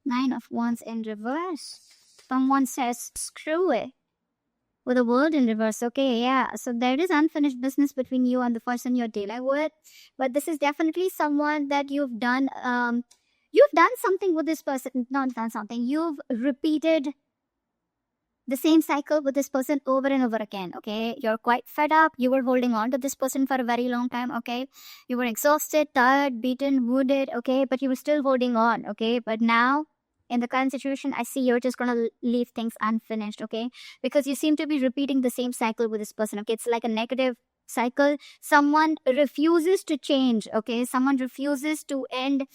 Nine of Wands in reverse. Someone says, screw it. With the world in reverse. Okay, yeah. So there is unfinished business between you and the person you're dealing with. But this is definitely someone that you've done something with this person. Not done something. You've repeated the same cycle with this person over and over again. Okay, you're quite fed up. You were holding on to this person for a very long time. Okay, you were exhausted, tired, beaten, wounded. Okay, but you were still holding on. Okay, but now in the current situation, I see you're just gonna leave things unfinished. Okay, because you seem to be repeating the same cycle with this person. Okay, it's like a negative cycle. Someone refuses to change. Okay, someone refuses to end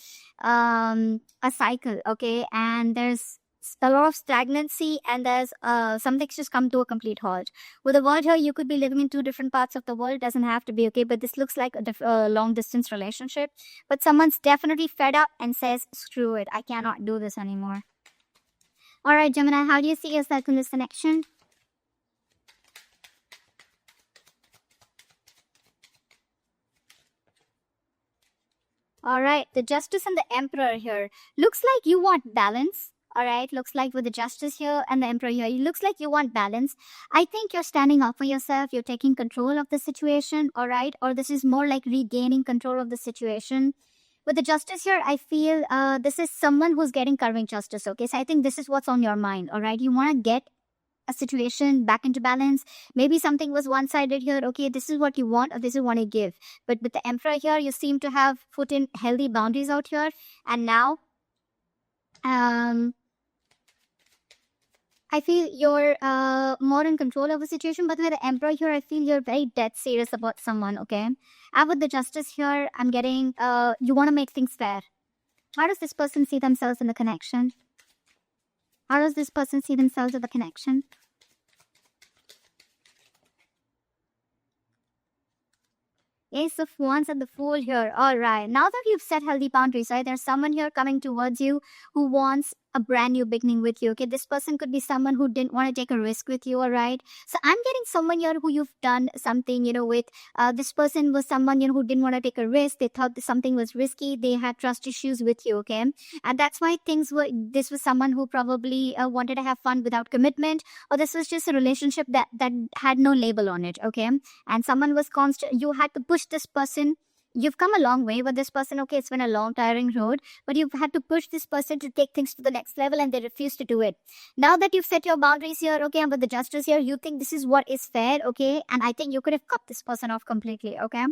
a cycle. Okay, and there's a lot of stagnancy, and there's something's just come to a complete halt. With the word here, you could be living in two different parts of the world. Doesn't have to be. Okay, but this looks like a long distance relationship. But someone's definitely fed up and says, screw it, I cannot do this anymore. All right, Gemini, how do you see yourself in this connection? All right, the Justice and the Emperor here. Looks like you want balance. All right, looks like with the Justice here and the Emperor here, it looks like you want balance. I think you're standing up for yourself. You're taking control of the situation. All right, or this is more like regaining control of the situation. With the Justice here, I feel this is someone who's getting karmic justice. Okay, so I think this is what's on your mind. All right, you want to get a situation back into balance. Maybe something was one-sided here. Okay, this is what you want, or this is what you give. But with the Emperor here, you seem to have put in healthy boundaries out here, and now I feel you're more in control of the situation. But with the Emperor here, I feel you're very dead serious about someone. Okay, and with the Justice here, I'm getting you want to make things fair. How does this person see themselves in the connection? How does this person see themselves in the connection? Ace of Wands and the Fool here. All right. Now that you've set healthy boundaries, right, there's someone here coming towards you who wants a brand new beginning with you. Okay, this person could be someone who didn't want to take a risk with you. All right, so I'm getting someone here who you've done something, with. This person was someone, who didn't want to take a risk. They thought that something was risky. They had trust issues with you. Okay, and that's why this was someone who probably wanted to have fun without commitment, or this was just a relationship that had no label on it. Okay, and someone was constant. You had to push this person. You've come a long way with this person. Okay, it's been a long, tiring road, but you've had to push this person to take things to the next level, and they refuse to do it. Now that you've set your boundaries here, okay, and with the Justice here, you think this is what is fair, okay, and I think you could have cut this person off completely. Okay,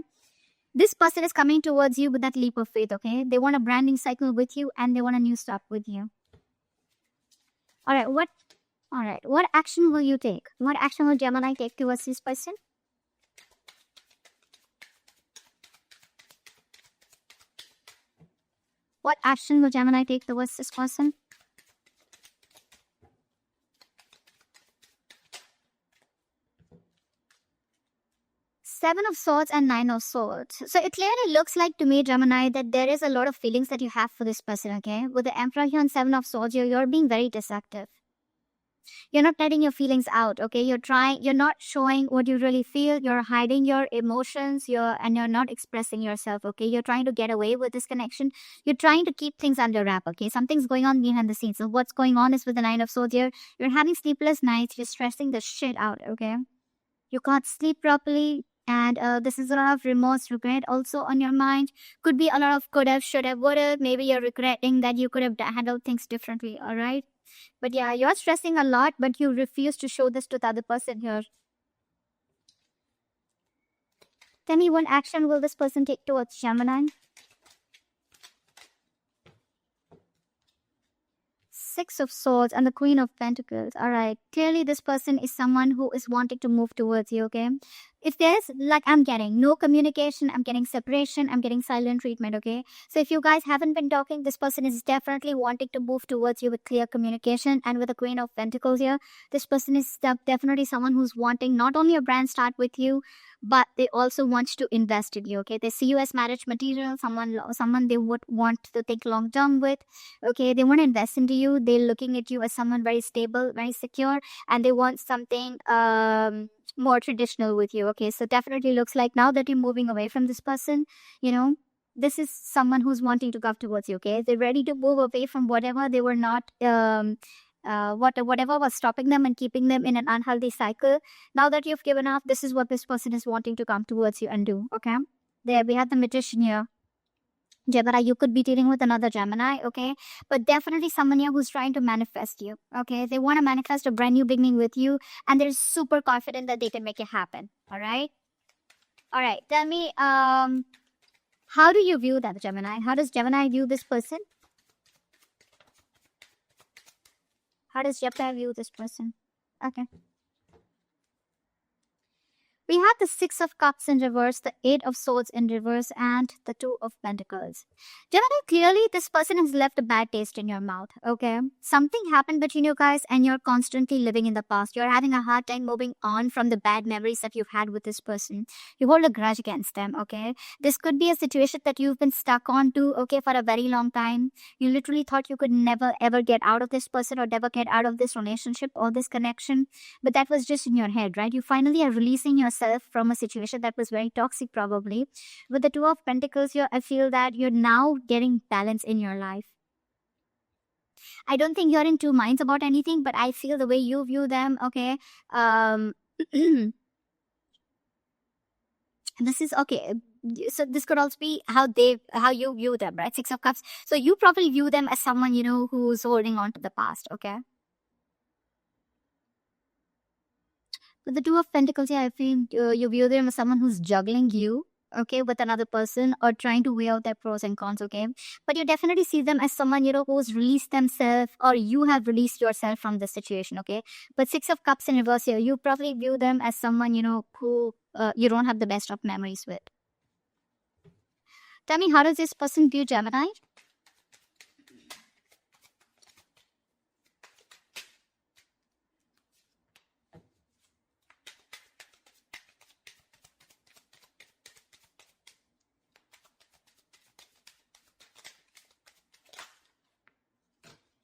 this person is coming towards you with that leap of faith. Okay, they want a branding cycle with you, and they want a new start with you. All right, what action will you take? What action will Gemini take towards this person? What action will Gemini take towards this person? Seven of Swords and Nine of Swords. So it clearly looks like to me, Gemini, that there is a lot of feelings that you have for this person, okay? With the Emperor here and Seven of Swords, you're being very deceptive. You're not letting your feelings out, okay? You're not showing what you really feel. You're hiding your emotions, and you're not expressing yourself, okay? You're trying to get away with this connection. You're trying to keep things under wrap, okay? Something's going on behind the scenes. So what's going on is with the Nine of Swords here, you're having sleepless nights. You're stressing the shit out, okay? You can't sleep properly. And this is a lot of remorse, regret also on your mind. Could be a lot of could have, should have, would have. Maybe you're regretting that you could have handled things differently, all right? But yeah, you're stressing a lot, but you refuse to show this to the other person here. Tell me, what action will this person take towards Gemini? Six of Swords and the Queen of Pentacles. All right. Clearly, this person is someone who is wanting to move towards you, okay? If there's, like, I'm getting no communication, I'm getting separation, I'm getting silent treatment, okay? So if you guys haven't been talking, this person is definitely wanting to move towards you with clear communication. And with the Queen of Pentacles here, this person is definitely someone who's wanting not only a brand start with you, but they also want to invest in you, okay? They see you as marriage material, someone they would want to think long term with, okay? They want to invest into you. They're looking at you as someone very stable, very secure, and they want something more traditional with you, okay? So definitely looks like now that you're moving away from this person, this is someone who's wanting to come towards you, okay? They're ready to move away from whatever they were not, whatever was stopping them and keeping them in an unhealthy cycle. Now that you've given up, this is what this person is wanting to come towards you and do, okay? There we have the Magician here. Gemini, you could be dealing with another Gemini, okay? But definitely someone here who's trying to manifest you, okay? They want to manifest a brand new beginning with you, and they're super confident that they can make it happen, all right? All right, tell me, how do you view that, Gemini? How does Gemini view this person? How does Gemini view this person? Okay. We have the Six of Cups in reverse, the Eight of Swords in reverse, and the Two of Pentacles. Gemini, clearly this person has left a bad taste in your mouth, okay? Something happened between you guys and you're constantly living in the past. You're having a hard time moving on from the bad memories that you've had with this person. You hold a grudge against them, okay? This could be a situation that you've been stuck on to, okay, for a very long time. You literally thought you could never ever get out of this person or never get out of this relationship or this connection. But that was just in your head, right? You finally are releasing yourself from a situation that was very toxic, probably. With the Two of Pentacles here, I feel that you're now getting balance in your life. I don't think you're in two minds about anything, but I feel the way you view them, okay, this is okay. So this could also be how you view them, right? Six of Cups. So you probably view them as someone, you know, who's holding on to the past, okay? With the Two of Pentacles here, I feel you view them as someone who's juggling you, okay, with another person or trying to weigh out their pros and cons, okay? But you definitely see them as someone, you know, who's released themselves or you have released yourself from the situation, okay? But Six of Cups in reverse here, you probably view them as someone, you know, who you don't have the best of memories with. Tell me, how does this person view Gemini?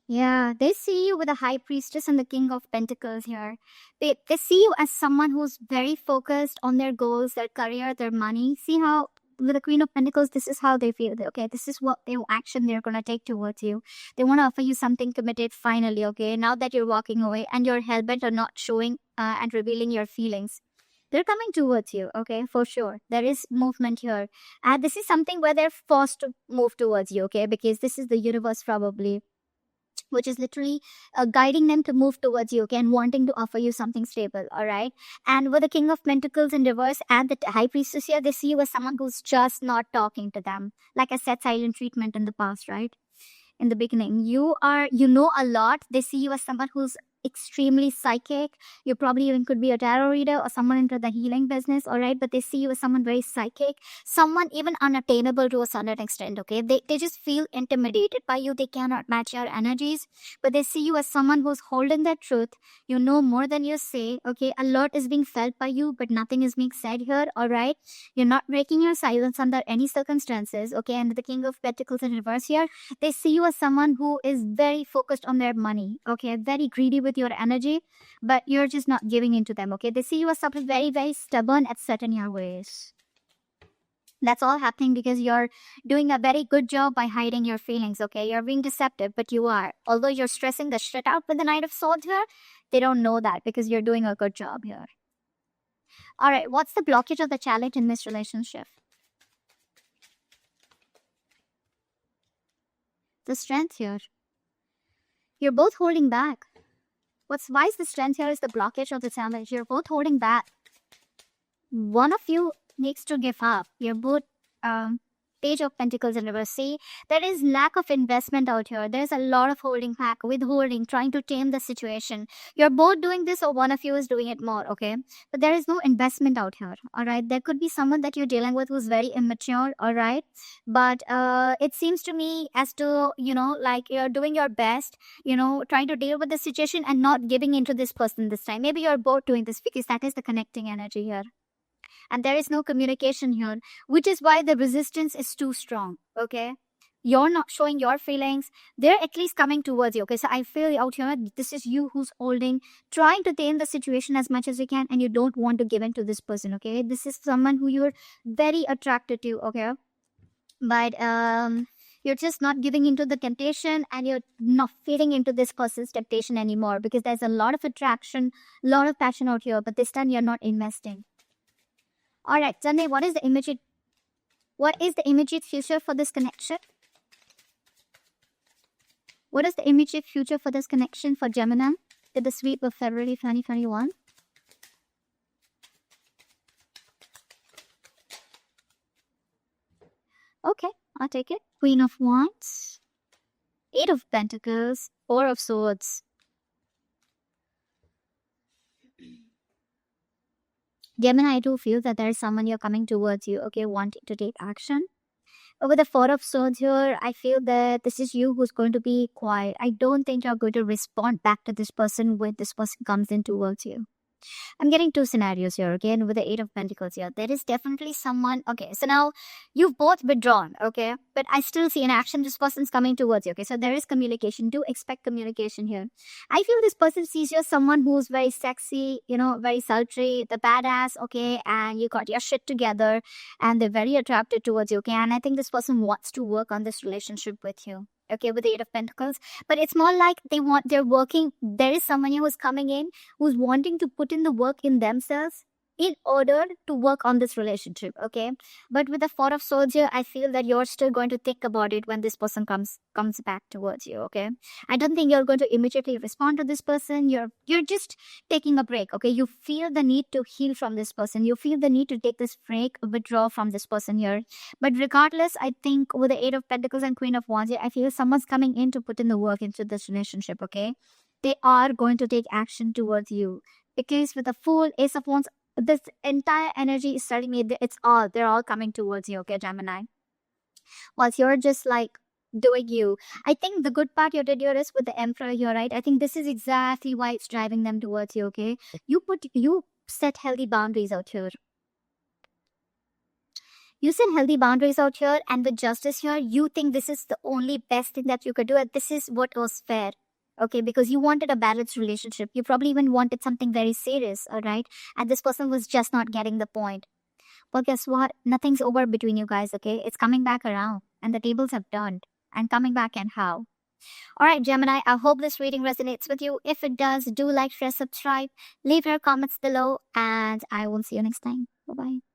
Yeah, they see you with the High Priestess and the King of Pentacles here. They see you as someone who's very focused on their goals, their career, their money. See how with the Queen of Pentacles, this is how they feel. Okay, this is what they action they're gonna take towards you. They want to offer you something committed finally. Okay, now that you're walking away and you're hellbent on not showing and revealing your feelings. They're coming towards you, okay, for sure. There is movement here. And this is something where they're forced to move towards you, okay, because this is the universe probably, which is literally guiding them to move towards you, okay, and wanting to offer you something stable, all right? And with the King of Pentacles in reverse and the High Priestess here, they see you as someone who's just not talking to them. Like I said, silent treatment in the past, right? In the beginning, you know a lot. They see you as someone who's extremely psychic. You probably even could be a tarot reader or someone into the healing business, all right? But they see you as someone very psychic, someone even unattainable to a certain extent, okay? They just feel intimidated by you. They cannot match your energies, but they see you as someone who's holding their truth. You know more than you say, okay? A lot is being felt by you, but nothing is being said here, all right? You're not breaking your silence under any circumstances, okay? And the King of Pentacles in reverse here, they see you as someone who is very focused on their money, okay? Very greedy with your energy, but you're just not giving into them, okay? They see you as someone very, very stubborn at set in your ways. That's all happening because you're doing a very good job by hiding your feelings, okay? You're being deceptive, but you are. Although you're stressing the shit out with the Knight of Swords here, they don't know that because you're doing a good job here. All right, what's the blockage of the challenge in this relationship? The strength here. You're both holding back. Why is the strength here is the blockage of the challenge. You're both holding back. One of you needs to give up. You're both Page of Pentacles in reverse. See, there is lack of investment out here. There's a lot of holding back, withholding, trying to tame the situation. You're both doing this or one of you is doing it more, okay? But there is no investment out here, all right? There could be someone that you're dealing with who's very immature, all right? But it seems to me as to, you know, like you're doing your best, you know, trying to deal with the situation and not giving into this person this time. Maybe you're both doing this because that is the connecting energy here. And there is no communication here, which is why the resistance is too strong, okay? You're not showing your feelings. They're at least coming towards you, okay? So I feel out here, this is you who's holding, trying to tame the situation as much as you can, and you don't want to give in to this person, okay? This is someone who you're very attracted to, okay? but you're just not giving into the temptation, and you're not feeding into this person's temptation anymore, because there's a lot of attraction, a lot of passion out here, but this time you're not investing. All right, Sunday, what is the immediate future for this connection? What is the immediate future for this connection for Gemini with the sweep of February 2021? Okay, I'll take it. Queen of Wands, Eight of Pentacles, Four of Swords. Gemini, I do feel that there is someone you're coming towards you, okay, wanting to take action. But with the Four of Swords here, I feel that this is you who's going to be quiet. I don't think you're going to respond back to this person when this person comes in towards you. I'm getting two scenarios here, okay? And with the Eight of Pentacles here, there is definitely someone, okay? So now you've both withdrawn, okay? But I still see an action. This person's coming towards you, okay? So there is communication. Do expect communication here. I feel this person sees you as someone who's very sexy, very sultry, the badass, okay? And you got your shit together, and they're very attracted towards you, okay? And I think this person wants to work on this relationship with you. Okay, with the Eight of Pentacles. But it's more like they're working. There is someone who's coming in who's wanting to put in the work in themselves in order to work on this relationship, okay? But with the Four of Swords here, I feel that you're still going to think about it when this person comes back towards you, okay? I don't think you're going to immediately respond to this person. You're just taking a break, okay? You feel the need to heal from this person. You feel the need to take this break, withdraw from this person here. But regardless, I think with the Eight of Pentacles and Queen of Wands here, I feel someone's coming in to put in the work into this relationship, okay? They are going to take action towards you. Because with the Fool, Ace of Wands, this entire energy is telling me that they're all coming towards you, okay, Gemini? Whilst you're just like doing you. I think the good part you did here is with the Emperor here, right? I think this is exactly why it's driving them towards you, okay? You set healthy boundaries out here. You set healthy boundaries out here, and with justice here, you think this is the only best thing that you could do, and this is what was fair. Okay, because you wanted a balanced relationship. You probably even wanted something very serious, all right? And this person was just not getting the point. Well, guess what? Nothing's over between you guys, okay? It's coming back around, and the tables have turned. And coming back, and how? All right, Gemini, I hope this reading resonates with you. If it does, do like, share, subscribe, leave your comments below, and I will see you next time. Bye-bye.